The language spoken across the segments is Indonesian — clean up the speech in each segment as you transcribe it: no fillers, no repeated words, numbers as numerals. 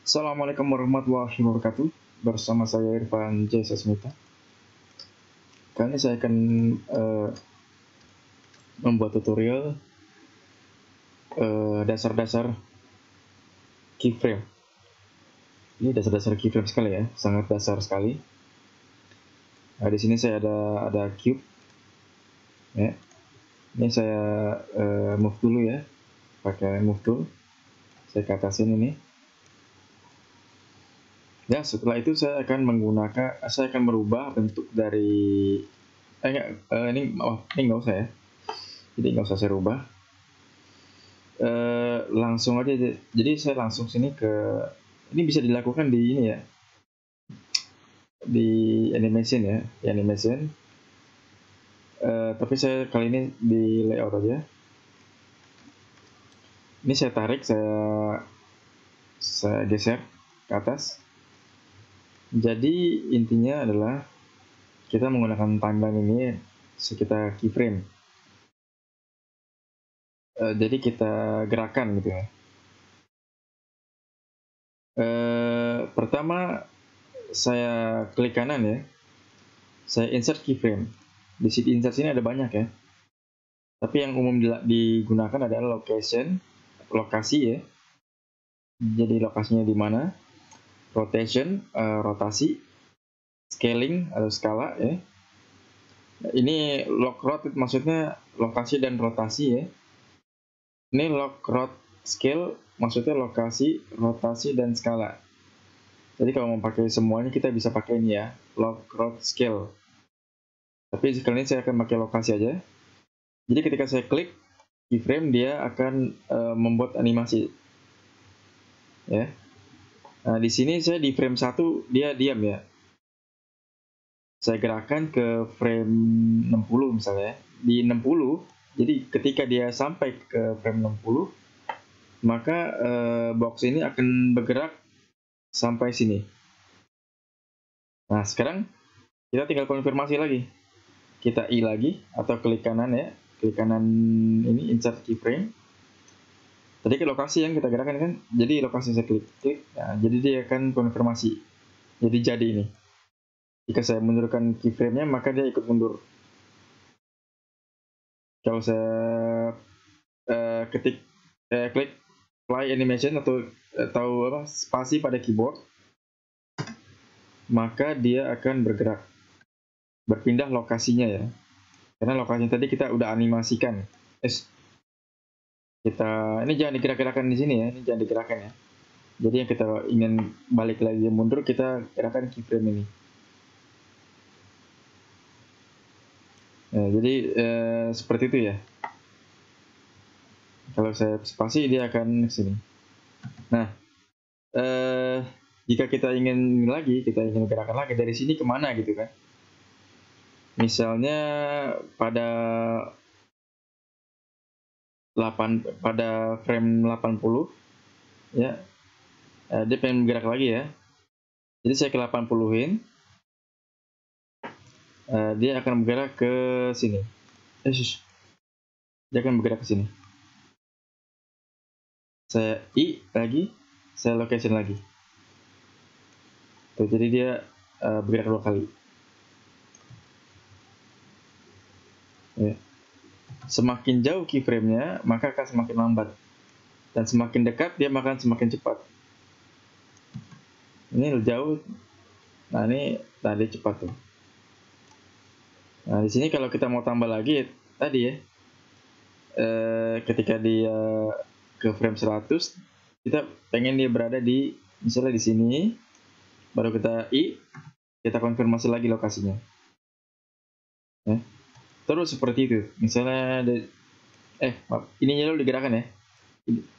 Assalamualaikum warahmatullahi wabarakatuh. Bersama saya Irfan J. Sasmita. Kali ini saya akan membuat tutorial dasar-dasar keyframe. Ini dasar-dasar keyframe sekali ya, sangat dasar sekali. Nah, di sini saya ada cube. Ya. Ini saya move dulu ya, pakai move tool. Saya ke atasin ini. Ya, setelah itu saya akan merubah bentuk dari ini nggak usah ya. Jadi nggak usah saya rubah. Langsung aja. Jadi saya langsung sini ini bisa dilakukan di ini ya, di animation ya, di animation. Tapi saya kali ini di layout aja. Ini saya tarik, saya geser ke atas. Jadi intinya adalah kita menggunakan timeline ini sekitar keyframe. Jadi kita gerakan gitu ya. Pertama saya klik kanan ya, saya insert keyframe. Di sini insert sini ada banyak ya, tapi yang umum digunakan adalah lokasi ya. Jadi lokasinya di mana, rotation, rotasi, scaling atau skala ya. Ini lock rot maksudnya lokasi dan rotasi ya. Ini lock rot scale maksudnya lokasi, rotasi dan skala. Jadi kalau mau pakai semuanya kita bisa pakai ini ya, lock rot scale. Tapi kali ini saya akan pakai lokasi aja. Jadi ketika saya klik keyframe, dia akan membuat animasi. Ya. Nah, di sini saya di frame 1 dia diam ya. Saya gerakkan ke frame 60 misalnya. Di 60, jadi ketika dia sampai ke frame 60, maka box ini akan bergerak sampai sini. Nah, sekarang kita tinggal konfirmasi lagi. Kita I lagi atau klik kanan ya. Klik kanan ini insert keyframe. Tadi ke lokasi yang kita gerakan kan, jadi lokasi saya klik, nah, jadi dia akan konfirmasi. Jadi ini. Jika saya mundurkan keyframe-nya, maka dia ikut mundur. Kalau saya klik play animation atau spasi pada keyboard, maka dia akan berpindah lokasinya ya. Karena lokasinya tadi kita udah animasikan. Ini jangan digerak-gerakan di sini ya, ini jangan digerakkan ya. Jadi yang kita ingin balik lagi mundur, kita gerakan keyframe ini. Nah, jadi seperti itu ya. Kalau saya spasi dia akan ke sini. Nah, jika kita ingin gerakan lagi dari sini kemana gitu kan? Misalnya pada frame 80 ya, dia pengen bergerak lagi ya. Jadi saya ke 80-in, dia akan bergerak ke sini. Dia akan bergerak ke sini. Saya I lagi, saya location lagi. Tuh, jadi dia bergerak 2 kali. Ya. Semakin jauh keyframe-nya, maka akan semakin lambat. Dan semakin dekat, dia akan semakin cepat. Ini jauh, nah ini tadi cepat tuh. Nah, di sini kalau kita mau tambah lagi, tadi ya, ketika dia ke frame 100, kita pengen dia berada di, misalnya di sini, baru kita kita konfirmasi lagi lokasinya. Ya. Terus seperti itu. Misalnya ininya dulu digerakkan ya.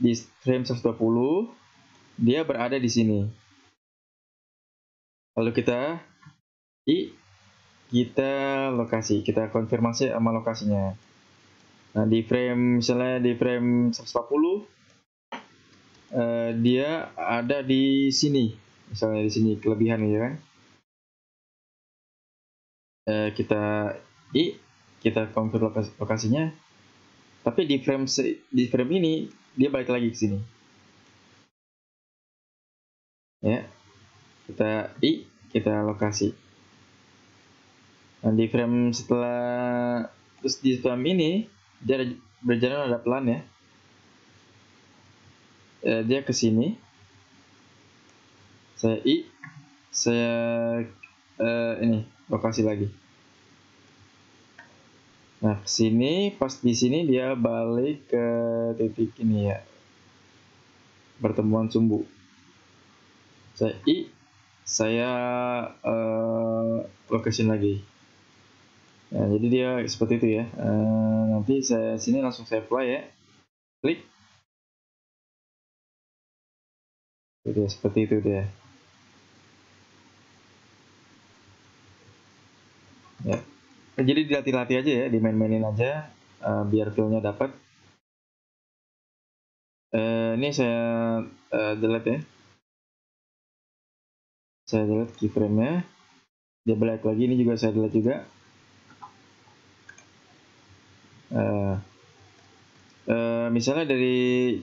Di frame 120 dia berada di sini. Lalu kita kita konfirmasi sama lokasinya. Nah, misalnya di frame 140 dia ada di sini. Misalnya di sini kelebihan ya kan. Kita konfirmasi lokasinya. Tapi di frame ini dia balik lagi ke sini. kita I, kita lokasi. Nah, di frame setelah, terus di frame ini dia berjalan ada pelan ya. Dia ke sini. Saya I, saya ini lokasi lagi. Nah, ke sini, pas di sini dia balik ke titik ini ya, pertemuan sumbu. Saya I, saya location lagi. Nah, jadi dia seperti itu ya. Nanti saya sini langsung saya apply ya, klik. Jadi seperti itu dia. Ya. Jadi dilatih-latih aja ya, dimain-mainin aja biar feel-nya dapat. Ini saya delete ya. Saya delete keyframe-nya. Dia balik lagi, ini juga saya delete juga. Misalnya dari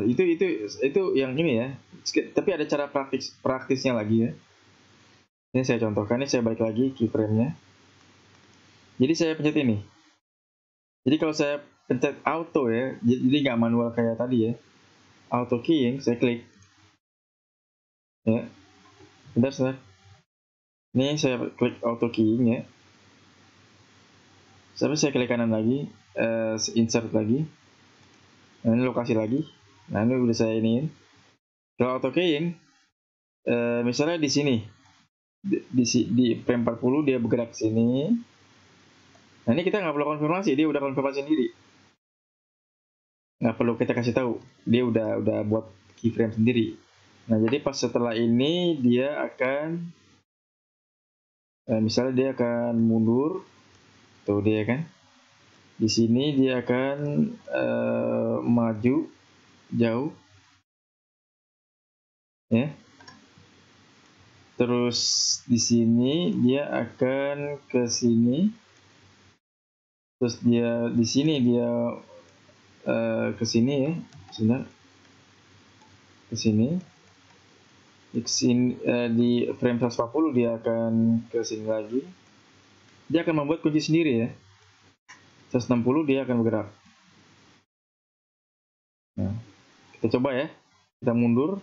itu yang ini ya. Tapi ada cara praktisnya lagi ya. Ini saya contohkan, ini saya balik lagi keyframe-nya. Jadi saya pencet ini. Jadi kalau saya pencet auto ya, jadi nggak manual kayak tadi ya. Auto keying, saya klik. Ya, sebentar. Ini saya klik auto keying ya. Sampai saya klik kanan lagi, insert lagi. Nah, ini lokasi lagi. Nah, ini udah saya iniin. Kalau auto keying, misalnya di sini, di frame 40 dia bergerak ke sini. Nah, ini kita nggak perlu konfirmasi, dia udah konfirmasi sendiri. Nggak perlu kita kasih tahu, dia udah buat keyframe sendiri. Nah, jadi pas setelah ini dia akan, misalnya dia akan mundur, tuh dia kan. Di sini dia akan maju jauh, ya. Terus di sini dia akan ke sini. Terus dia di sini dia ke sini ya, sebentar. Ke sini. Di frame 140 dia akan ke sini lagi. Dia akan membuat kunci sendiri ya. 160 dia akan bergerak. Nah, kita coba ya. Kita mundur.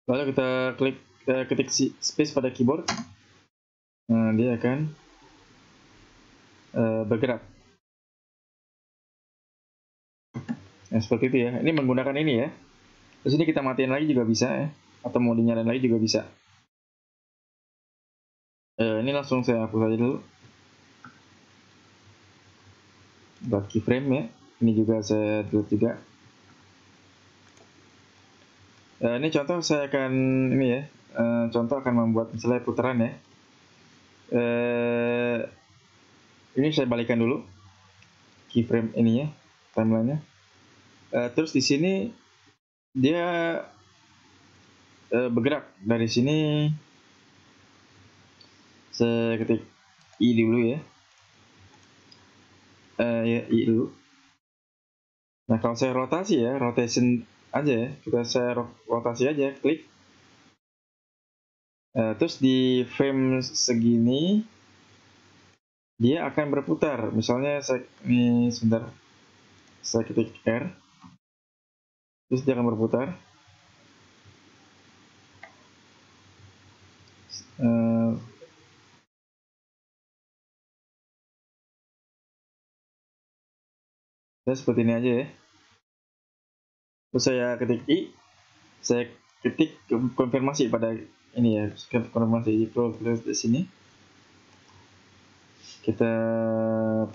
Lalu kita ketik space pada keyboard. Nah, dia akan bergerak. Nah, seperti itu ya. Ini menggunakan ini ya. Terus ini kita matiin lagi juga bisa ya. Atau mau dinyalain lagi juga bisa. Ini langsung saya hapus aja dulu. Buat keyframe ya. Ini juga saya delete juga. Ini contoh saya akan ini ya. Contoh akan membuat misalnya putaran ya. Ini saya balikan dulu keyframe ininya, timelinenya. Terus di sini dia bergerak dari sini. Saya ketik I dulu ya. Ya I dulu. Nah, kalau saya rotasi ya, rotation aja ya. Saya rotasi aja, klik. Terus di frame segini dia akan berputar. Misalnya ini sebentar, saya ketik R, terus dia akan berputar. Ya seperti ini aja ya. Terus saya ketik I, saya ketik konfirmasi pada ini ya, konfirmasi di sini. Kita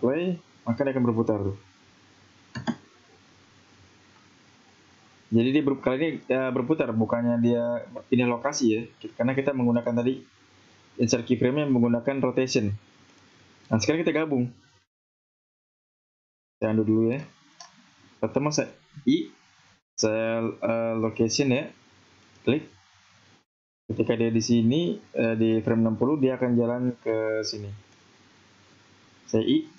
play, maka dia akan berputar tuh. Jadi dia kali ini berputar, bukannya dia pindah lokasi ya, karena kita menggunakan tadi insert keyframe yang menggunakan rotation. Nah, sekarang kita gabung. Saya undo dulu ya. Pertama saya I, saya location ya, klik. Ketika dia di sini di frame 60 dia akan jalan ke sini. Saya I,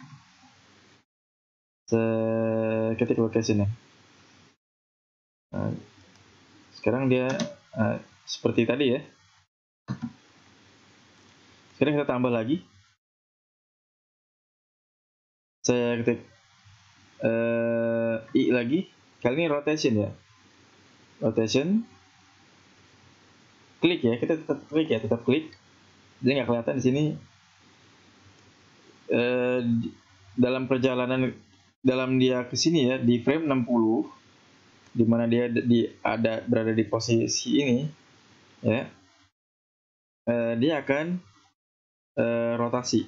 saya ketik location ya. Nah, Sekarang dia seperti tadi ya. Sekarang kita tambah lagi. Saya ketik I lagi. Kali ini rotation ya. Rotation. Klik ya, kita tetap klik ya, tetap klik. Jadi nggak kelihatan di sini. Dalam perjalanan dalam dia ke sini ya, di frame 60, di mana dia berada di posisi ini ya, dia akan rotasi.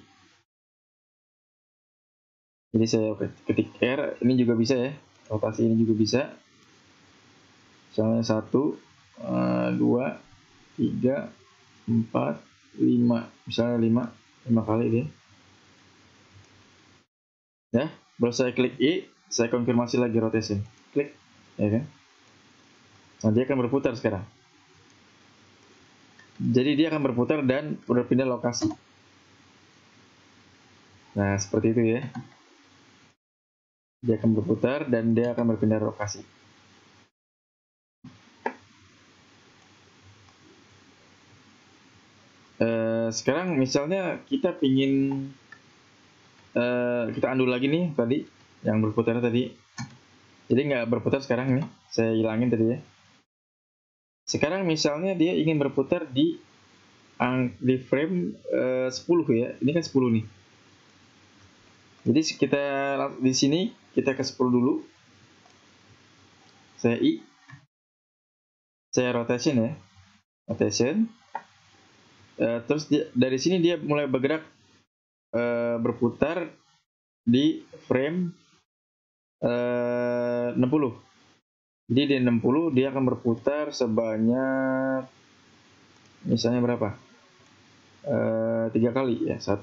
Jadi saya ketik R, ini juga bisa ya, rotasi ini juga bisa. Misalnya 1, 2, 3, 4, 5, misalnya 5 kali dia. Ya, baru saya klik I, saya konfirmasi lagi rotation. Klik, ya kan? Nah, dia akan berputar sekarang. Jadi dia akan berputar dan berpindah lokasi. Nah, seperti itu ya. Dia akan berputar dan dia akan berpindah lokasi. Sekarang misalnya kita pingin kita undo lagi nih tadi yang berputar tadi. Jadi nggak berputar sekarang nih. Saya hilangin tadi ya. Sekarang misalnya dia ingin berputar di frame 10 ya. Ini kan 10 nih. Jadi kita di sini kita ke 10 dulu. Saya I. Saya rotation ya. Rotation. Terus dari sini dia mulai bergerak berputar di frame 60. Jadi di 60 dia akan berputar sebanyak misalnya berapa? 3 kali ya. 1,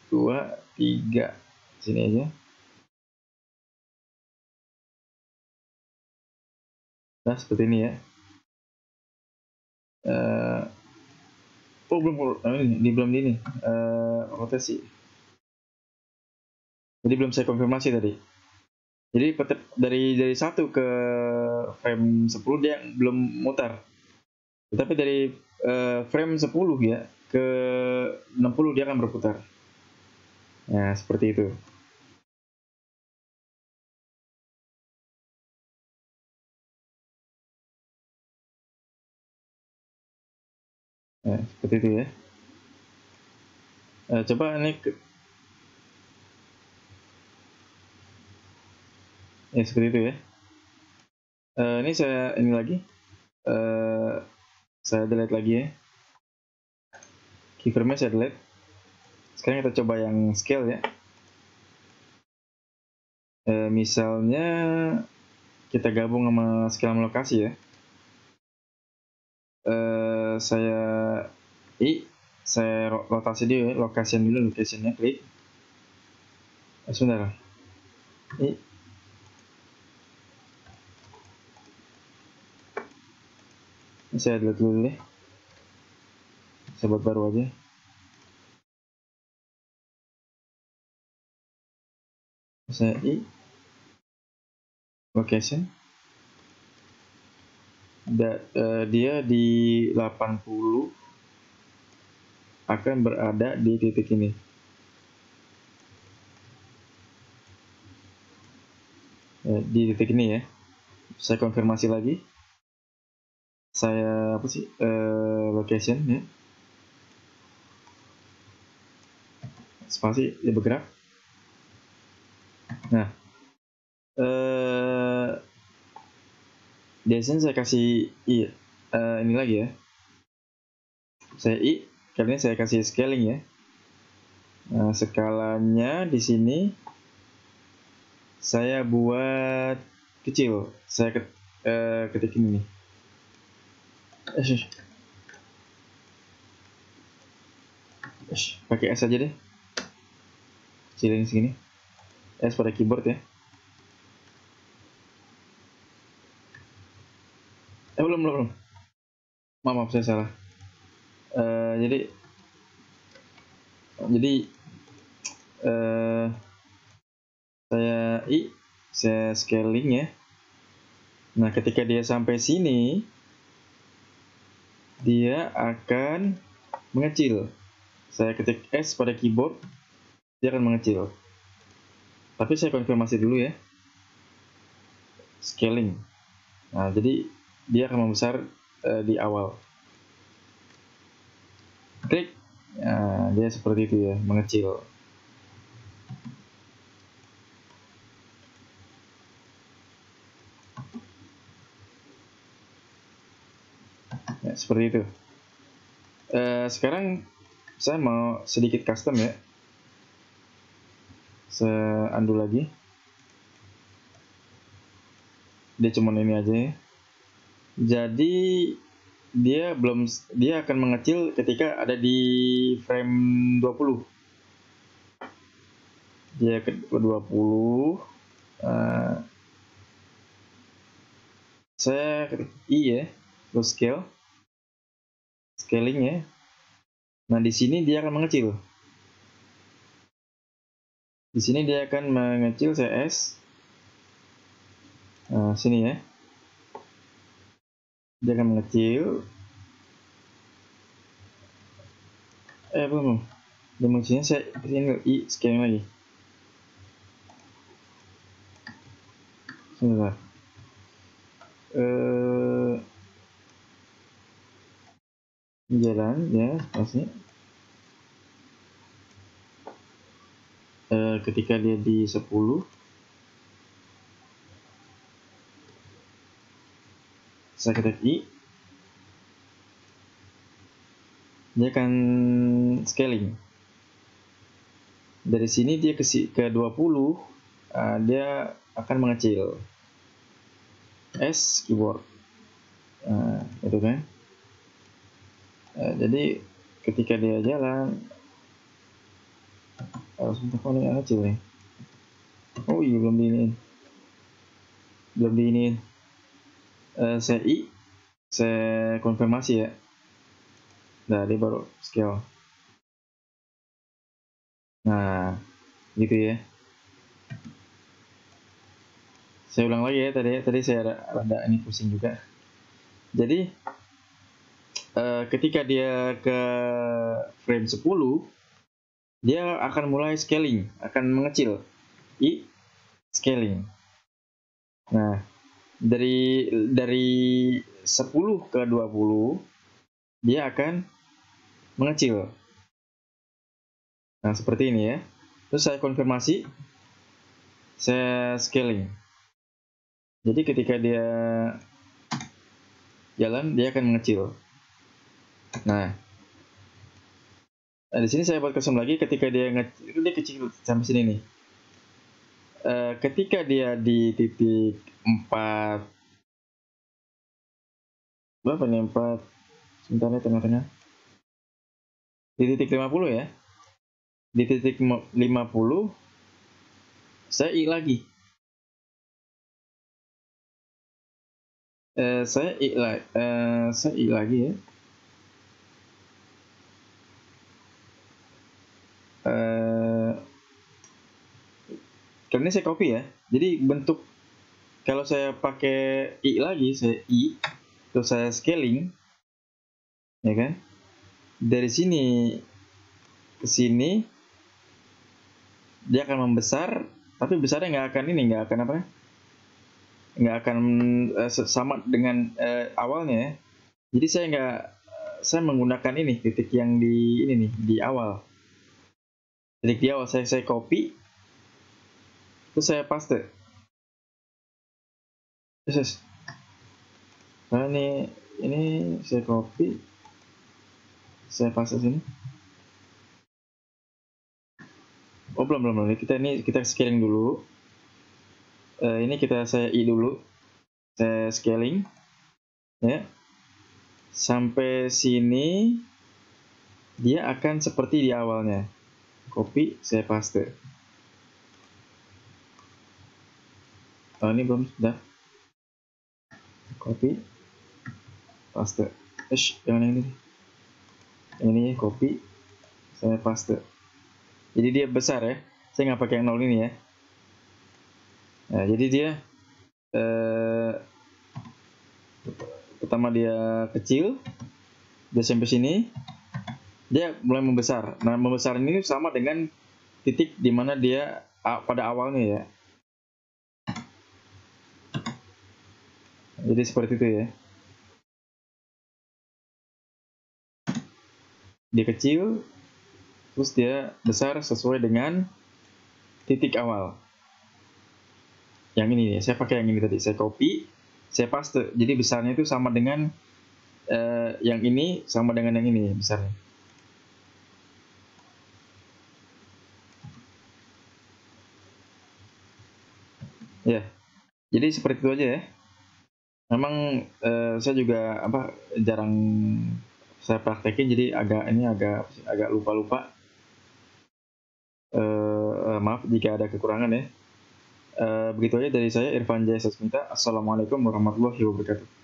2, 3. Sini aja. Nah, seperti ini ya. Belum ini. Rotasi. Jadi belum saya konfirmasi tadi. Jadi dari 1 ke frame 10 dia belum mutar. Tetapi dari frame 10 ya ke 60 dia akan berputar. Nah, seperti itu. Nah, seperti itu ya. Coba ini ya seperti itu ya. Ini saya lagi. Saya delete lagi ya. Keyframe-nya saya delete. Sekarang kita coba yang scale ya. Misalnya kita gabung sama scale lokasi ya. Saya rotasi dia ya, locationnya klik. Sebentar. Saya delete dulu deh. Saya buat baru aja. Saya location. Dia di 80 akan berada di titik ini. Di titik ini ya. Saya konfirmasi lagi. Saya location ya. Spasi dia bergerak. Nah, di sini saya kasih ini lagi ya. Saya kali ini saya kasih scaling ya. Nah, skalanya di sini saya buat kecil. Saya ketik ini nih. Pakai S aja deh. Kecilin segini. S pada keyboard ya. Belum. Maaf, saya salah. Jadi saya scaling ya. Nah, ketika dia sampai sini, dia akan mengecil. Saya ketik S pada keyboard, dia akan mengecil. Tapi saya konfirmasi dulu ya. Scaling. Nah, jadi dia akan membesar di awal. Klik. Nah, dia seperti itu ya, mengecil. Ya, seperti itu. Sekarang saya mau sedikit custom ya. Saya undo lagi. Dia cuma ini aja ya. Jadi dia akan mengecil ketika ada di frame 20. Dia ke 20. Saya ketik I ya, terus scaling ya. Nah, di sini dia akan mengecil. Di sini dia akan mengecil, saya S. Nah, sini ya. Dia akan mengecil. Belum. Dia mengecilnya saya sini I scaling lagi. Sebentar. Jalan ya, pasti. Ketika dia di 10, saya ketik I, dia akan scaling. Dari sini dia ke 20, dia akan mengecil. S keyboard. Itu kan. Jadi ketika dia jalan, harus minta paling kecil nih. Oh iya, belum diinin. Saya I, saya konfirmasi ya. Nah, dia baru scale. Nah, gitu ya. Saya ulang lagi ya, tadi saya ada ini pusing juga. Jadi ketika dia ke frame 10, dia akan mulai scaling, akan mengecil. I scaling. Nah, dari 10 ke 20, dia akan mengecil. Nah, seperti ini ya. Terus saya konfirmasi, saya scaling. Jadi ketika dia jalan, dia akan mengecil. Nah, di sini saya buat custom lagi. Ketika dia ngecil, dia kecil sampai sini nih. Ketika dia di titik 4, berapa nih 4? Sebentar nih, tengah-tengah. Di titik 50 ya. Di titik 50, saya I lagi. Saya I lagi ya. Karena saya copy ya. Jadi bentuk, kalau saya pakai I lagi, saya I, terus saya scaling, ya kan? Dari sini ke sini, dia akan membesar, tapi besarnya nggak akan apa? Nggak akan sama dengan awalnya ya. Jadi saya menggunakan ini titik yang di ini nih, di awal. Titik di awal saya copy, terus saya paste. Yes. Nah, ini saya copy, saya paste sini. Oh, belum. Kita scaling dulu. Ini saya I dulu. Saya scaling. Ya. Sampai sini dia akan seperti di awalnya. Copy, saya paste. Oh, ini belum, sudah. Copy, paste. Yang ini. Yang ini copy, saya paste. Jadi dia besar ya. Saya nggak pakai yang 0 ini ya. Nah, jadi dia Pertama dia kecil, dia sampai sini, dia mulai membesar. Nah, membesar ini sama dengan titik di mana dia pada awalnya ya. Jadi seperti itu ya. Dia kecil, terus dia besar sesuai dengan titik awal. Yang ini nih, saya pakai yang ini tadi. Saya copy, saya paste. Jadi besarnya itu sama dengan yang ini sama dengan yang ini besarnya. Ya, jadi seperti itu aja ya. Memang saya juga jarang saya praktekin, jadi agak lupa-lupa. Maaf jika ada kekurangan ya. Begitu aja dari saya, Irfan Jaya Sasmita. Assalamualaikum warahmatullahi wabarakatuh.